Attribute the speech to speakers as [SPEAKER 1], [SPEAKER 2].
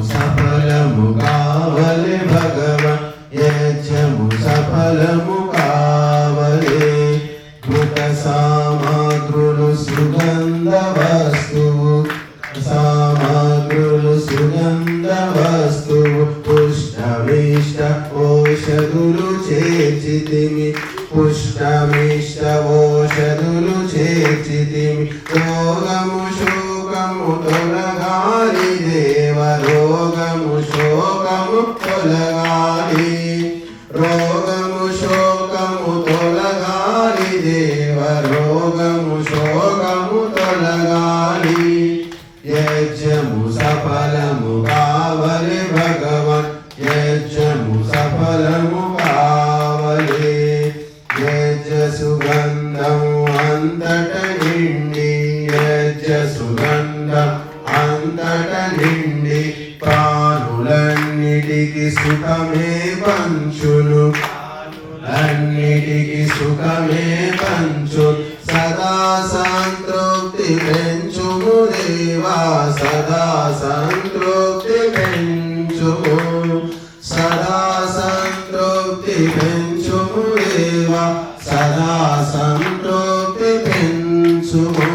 [SPEAKER 1] సఫలము కావలే భగవన్ యజ్ఞము సఫలము కావలే కృత సామగ్రులు సుగంధ వస్తువు సామగ్రులు సుగంధ వస్తువు పుష్టమిష్ట ఓషధులు చేర్చితిమి పుష్టమిష్ట ఓషధులు చేర్చితిమి రోగము శోకము తొలగాలి దేవ రోగము శోకము తొలగాలి రోగము శోకము తొలగాలి దేవ రోగము శోకము తొలగాలి యజ్ఞము సఫలము కావలే భగవన్ యజ్ఞము సఫలము కావలే యజ్ఞ సుగంధము అంతట నిండి యజ్ఞ సుగంధం అంతట నిండి ప్రాణులన్నిటికి సుఖమే పంచును అన్నిటికి సుఖమే పంచు సదా సంతృప్తి పెంచుము దేవా సదా సంతృప్తి పెంచుము సదా సంతృప్తి పెంచుము దేవా సదా సంతృప్తి పెంచుము